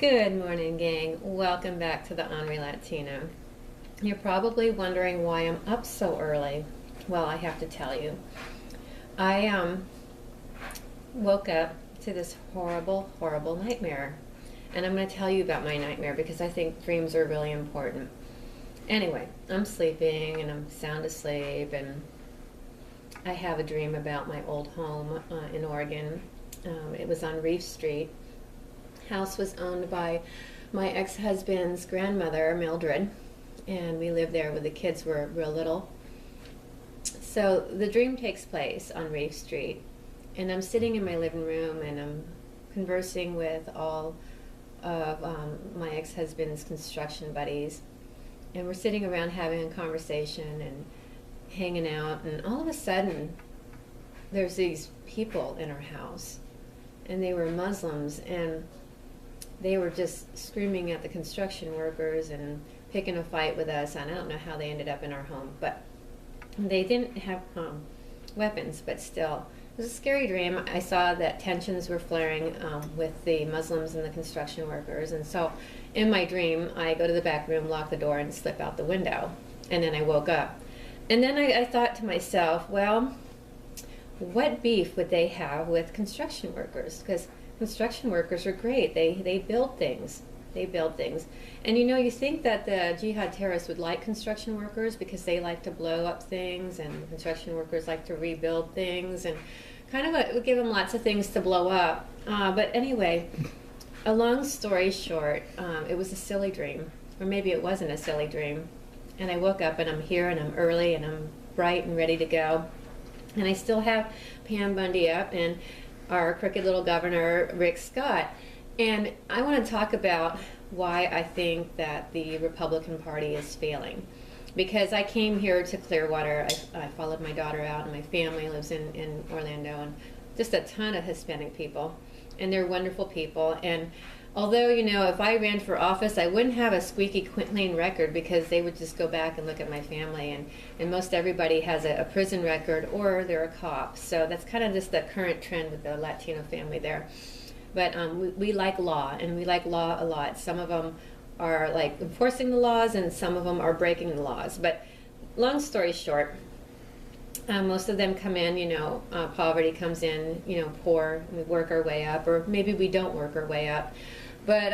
Good morning, gang. Welcome back to the Henri Latino. You're probably wondering why I'm up so early. Well, I have to tell you. I woke up to this horrible, horrible nightmare. And I'm going to tell you about my nightmare because I think dreams are really important. Anyway, I'm sleeping and I'm sound asleep, and I have a dream about my old home in Oregon. It was on Reef Street. House was owned by my ex-husband's grandmother, Mildred, and we lived there when the kids were real little. So the dream takes place on Reef Street, and I'm sitting in my living room and I'm conversing with all of my ex-husband's construction buddies, and we're sitting around having a conversation and hanging out, and all of a sudden there's these people in our house, and they were Muslims, and they were just screaming at the construction workers and picking a fight with us. And I don't know how they ended up in our home, but they didn't have weapons, but still. It was a scary dream. I saw that tensions were flaring with the Muslims and the construction workers. And so in my dream, I go to the back room, lock the door, and slip out the window. And then I woke up. And then I thought to myself, well, what beef would they have with construction workers? Because construction workers are great. They build things. They build things. And you think that the jihad terrorists would like construction workers because they like to blow up things, and construction workers like to rebuild things, and kind of it would give them lots of things to blow up. But anyway, a long story short, it was a silly dream. Or maybe it wasn't a silly dream. And I woke up and I'm here and I'm early and I'm bright and ready to go. And I still have Pam Bundy up and our crooked little governor, Rick Scott. And I want to talk about why I think that the Republican Party is failing. Because I came here to Clearwater. I followed my daughter out, and my family lives in Orlando, and just a ton of Hispanic people. And they're wonderful people. And although, if I ran for office, I wouldn't have a squeaky clean record, because they would just go back and look at my family. And most everybody has a prison record, or they're a cop. So that's kind of just the current trend with the Latino family there. But we like law, and we like law a lot. Some of them are like enforcing the laws, and some of them are breaking the laws. But long story short, most of them come in, poverty comes in, poor, and we work our way up, or maybe we don't work our way up. But,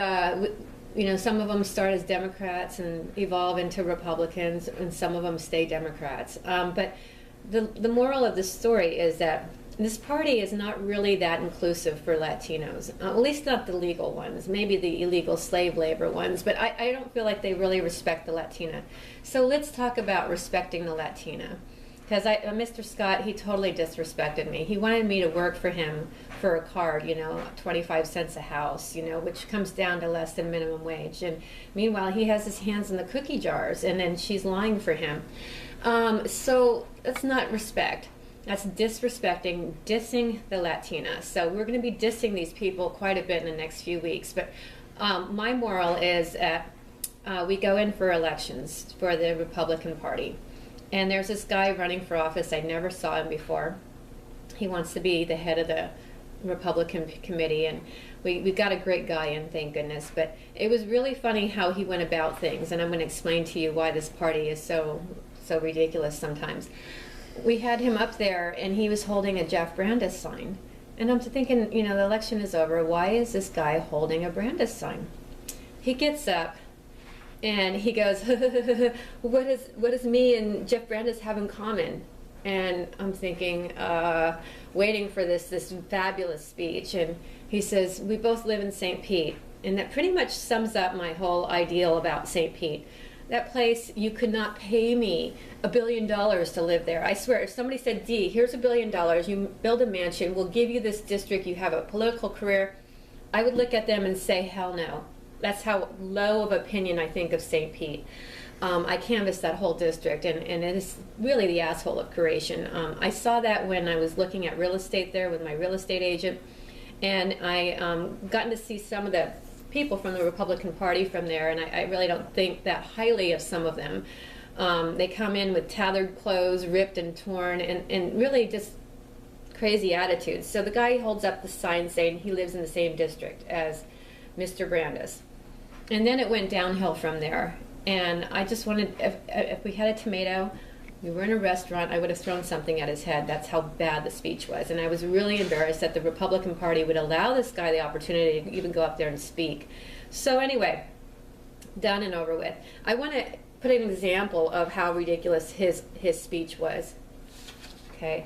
some of them start as Democrats and evolve into Republicans, and some of them stay Democrats. But the moral of the story is that this party is not really that inclusive for Latinos, at least not the legal ones, maybe the illegal slave labor ones, but I don't feel like they really respect the Latina. So let's talk about respecting the Latina. Because Mr. Scott, he totally disrespected me. He wanted me to work for him for a card, 25 cents a house, which comes down to less than minimum wage. And meanwhile, he has his hands in the cookie jars, and then she's lying for him. So that's not respect. That's disrespecting, dissing the Latina. So we're going to be dissing these people quite a bit in the next few weeks. But my moral is that we go in for elections for the Republican Party. And there's this guy running for office. I never saw him before. He wants to be the head of the Republican committee, and we got a great guy in, thank goodness. But it was really funny how he went about things, and I'm going to explain to you why this party is so ridiculous sometimes. We had him up there, and he was holding a Jeff Brandes sign. And I'm thinking, the election is over. Why is this guy holding a Brandes sign? He gets up, and he goes, what does me and Jeff Brandes have in common? And I'm thinking, waiting for this fabulous speech. And he says, we both live in St. Pete. And that pretty much sums up my whole ideal about St. Pete. That place, you could not pay me $1 billion to live there. I swear, if somebody said, Dee, here's $1 billion, you build a mansion, we'll give you this district, you have a political career, I would look at them and say, hell no. That's how low of opinion I think of St. Pete. I canvassed that whole district, and it is really the asshole of creation. I saw that when I was looking at real estate there with my real estate agent, and I gotten to see some of the people from the Republican Party from there, and I really don't think that highly of some of them. They come in with tattered clothes, ripped and torn, and really just crazy attitudes. So the guy holds up the sign saying he lives in the same district as Mr. Brandis. And then it went downhill from there. And I just wanted, if we had a tomato, we were in a restaurant, I would have thrown something at his head. That's how bad the speech was. And I was really embarrassed that the Republican Party would allow this guy the opportunity to even go up there and speak. So anyway, done and over with. I want to put an example of how ridiculous his speech was. Okay.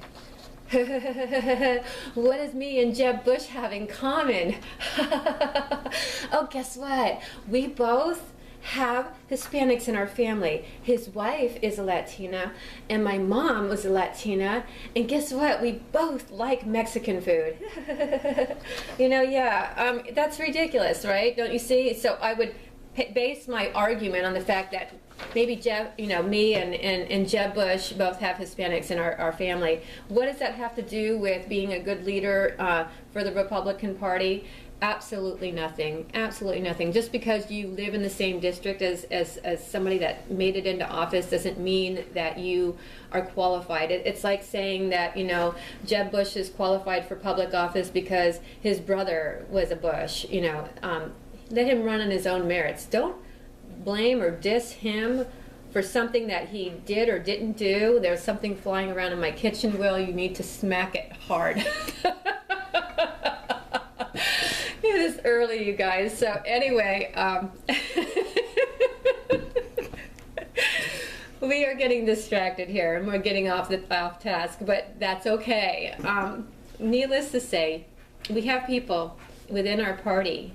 What does me and Jeb Bush have in common? Oh, guess what? We both have Hispanics in our family. His wife is a Latina, and my mom was a Latina, and guess what? We both like Mexican food. You know, yeah, that's ridiculous, right? Don't you see? So I would base my argument on the fact that maybe Jeb, you know, me and Jeb Bush both have Hispanics in our family. What does that have to do with being a good leader for the Republican Party? Absolutely nothing. Absolutely nothing. Just because you live in the same district as somebody that made it into office doesn't mean that you are qualified. It's like saying that, you know, Jeb Bush is qualified for public office because his brother was a Bush. You know, let him run on his own merits. Don't blame or diss him for something that he did or didn't do. There's something flying around in my kitchen, Will. You need to smack it hard. It is early, you guys. So anyway, we are getting distracted here, and we're getting off task, but that's okay. Needless to say, we have people within our party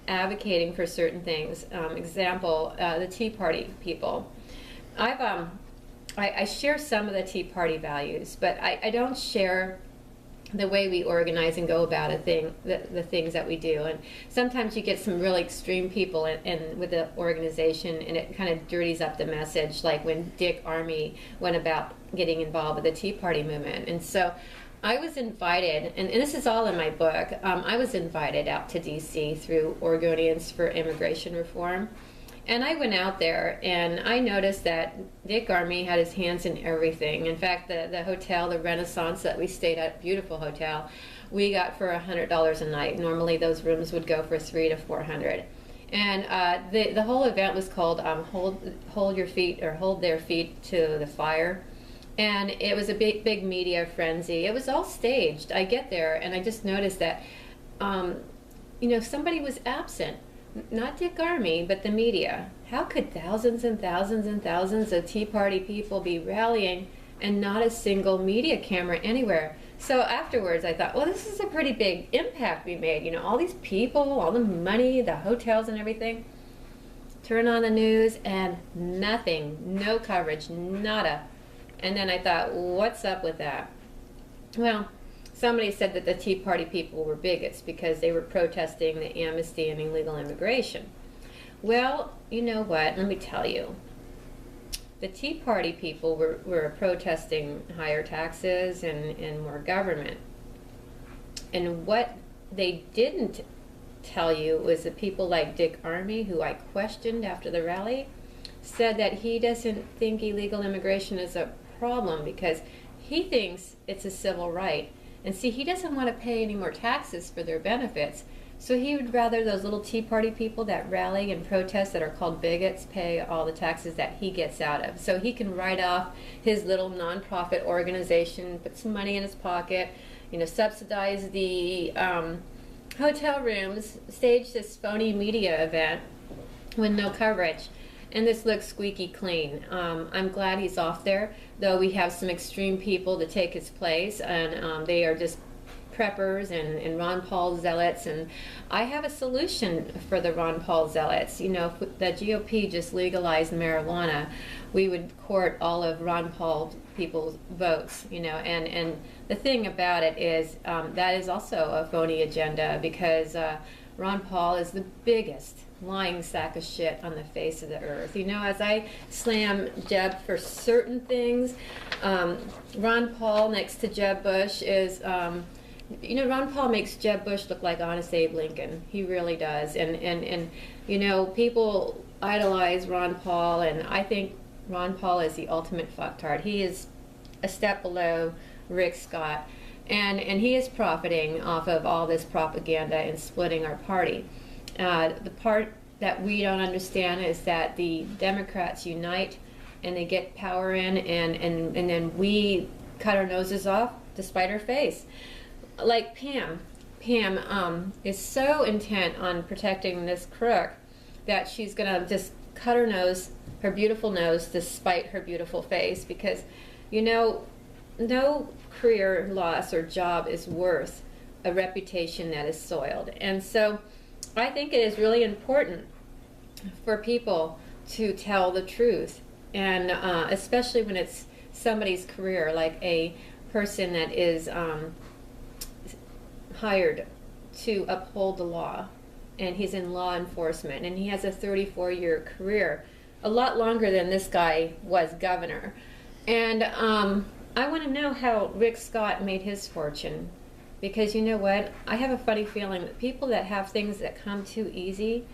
advocating for certain things. Example, the Tea Party people. I share some of the Tea Party values, but I don't share the way we organize and go about the things that we do. And sometimes you get some really extreme people with the organization, and it kind of dirties up the message, like when Dick Armey went about getting involved with the Tea Party movement. And so I was invited, and this is all in my book, I was invited out to D.C. through Oregonians for Immigration Reform. And I went out there, and I noticed that Dick Armey had his hands in everything. In fact, the hotel, the Renaissance that we stayed at, beautiful hotel, we got for $100 a night. Normally those rooms would go for $300 to $400. And the whole event was called Hold Your Feet, or Hold Their Feet to the Fire. And it was a big media frenzy. It was all staged. I get there, and I just noticed that, you know, somebody was absent. Not Dick Armey, but the media. How could thousands and thousands and thousands of Tea Party people be rallying and not a single media camera anywhere? So afterwards I thought, well, this is a pretty big impact we made. You know, all these people, all the money, the hotels and everything. Turn on the news and nothing, no coverage, nada. And then I thought, what's up with that? Well, somebody said that the Tea Party people were bigots because they were protesting the amnesty and illegal immigration. Well, you know what? Let me tell you. The Tea Party people were protesting higher taxes and more government. And what they didn't tell you was that people like Dick Armey, who I questioned after the rally, said that he doesn't think illegal immigration is a problem because he thinks it's a civil right. And see, he doesn't want to pay any more taxes for their benefits. So he would rather those little Tea Party people that rally and protest that are called bigots pay all the taxes that he gets out of. So he can write off his little nonprofit organization, put some money in his pocket, you know, subsidize the hotel rooms, stage this phony media event with no coverage. And this looks squeaky clean. I'm glad he's off there, though we have some extreme people to take his place, and they are just preppers and Ron Paul zealots. And I have a solution for the Ron Paul zealots. You know, if the GOP just legalized marijuana, we would court all of Ron Paul people's votes, you know. And the thing about it is that is also a phony agenda, because Ron Paul is the biggest lying sack of shit on the face of the earth. You know, as I slam Jeb for certain things, Ron Paul next to Jeb Bush is, you know, Ron Paul makes Jeb Bush look like Honest Abe Lincoln. He really does. And you know, people idolize Ron Paul, and I think Ron Paul is the ultimate fucktard. He is a step below Rick Scott, and he is profiting off of all this propaganda and splitting our party. The part that we don't understand is that the Democrats unite and they get power in, and then we cut our noses off to spite our face. Like Pam. Pam is so intent on protecting this crook that she's going to just cut her nose, her beautiful nose, to spite her beautiful face, because, you know, no career loss or job is worth a reputation that is soiled. And so I think it is really important for people to tell the truth, and especially when it's somebody's career, like a person that is hired to uphold the law, and he's in law enforcement, and he has a 34-year career, a lot longer than this guy was governor. And I want to know how Rick Scott made his fortune, because you know what? I have a funny feeling that people that have things that come too easy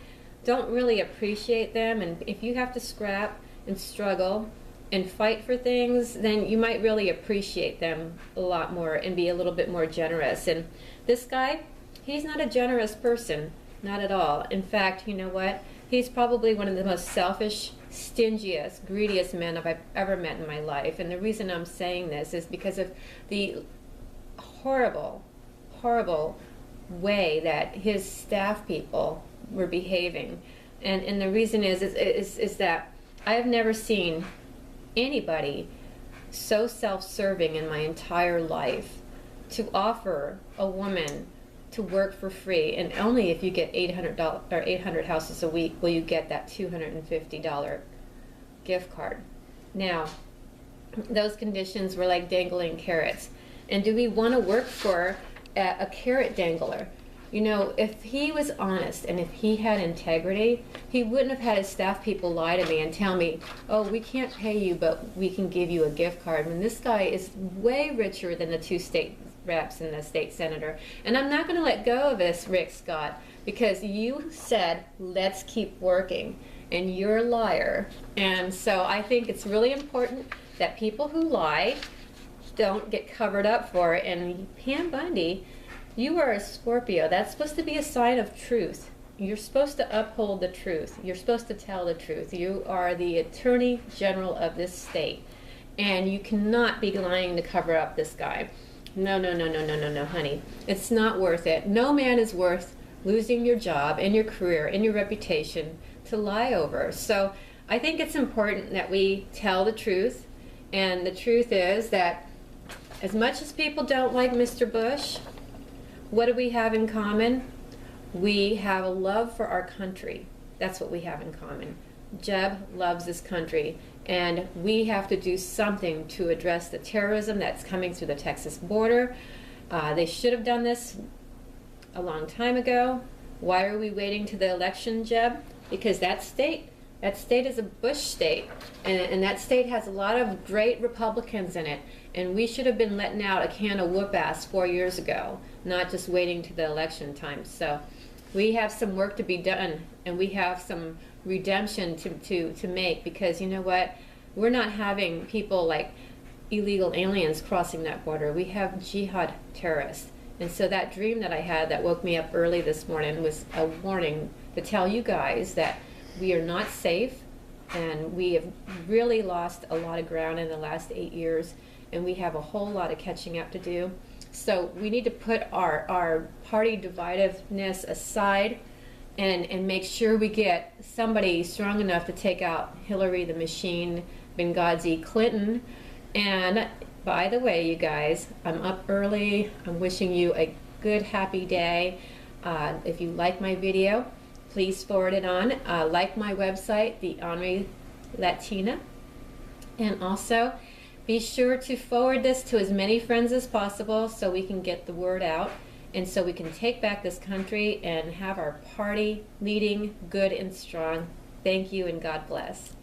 don't really appreciate them, and if you have to scrap and struggle and fight for things, then you might really appreciate them a lot more and be a little bit more generous. And this guy, he's not a generous person, not at all. In fact, you know what? He's probably one of the most selfish, stingiest, greediest men I've ever met in my life. And the reason I'm saying this is because of the horrible, horrible way that his staff people were behaving. And the reason is that I have never seen anybody so self-serving in my entire life to offer a woman to work for free, and only if you get $800 or 800 houses a week will you get that $250 gift card. Now, those conditions were like dangling carrots. And do we want to work for a carrot dangler? You know, if he was honest and if he had integrity, he wouldn't have had his staff people lie to me and tell me, oh, we can't pay you, but we can give you a gift card. When this guy is way richer than the 2 state reps and the state senator. And I'm not going to let go of this, Rick Scott, because you said, let's keep working, and you're a liar. And so I think it's really important that people who lie don't get covered up for it. And Pam Bundy, you are a Scorpio. That's supposed to be a sign of truth. You're supposed to uphold the truth. You're supposed to tell the truth. You are the Attorney General of this state, and you cannot be lying to cover up this guy. No, no, no, no, no, no, no, honey. It's not worth it. No man is worth losing your job and your career and your reputation to lie over. So I think it's important that we tell the truth, and the truth is that as much as people don't like Mr. Bush, what do we have in common? We have a love for our country. That's what we have in common. Jeb loves this country, and we have to do something to address the terrorism that's coming through the Texas border. They should have done this a long time ago. Why are we waiting to the election, Jeb? Because that state is a Bush state, and that state has a lot of great Republicans in it, and we should have been letting out a can of whoop-ass 4 years ago, not just waiting to the election time. So we have some work to be done, and we have some redemption to make, because you know what? We're not having people like illegal aliens crossing that border. We have jihad terrorists. And so that dream that I had that woke me up early this morning was a warning to tell you guys that we are not safe, and we have really lost a lot of ground in the last 8 years, and we have a whole lot of catching up to do. So we need to put our party divisiveness aside and make sure we get somebody strong enough to take out Hillary the Machine, Benghazi Clinton. And by the way, you guys, I'm up early. I'm wishing you a good, happy day. If you like my video, please forward it on. Like my website, The Henri Latina. And also, be sure to forward this to as many friends as possible so we can get the word out, and so we can take back this country and have our party leading good and strong. Thank you, and God bless.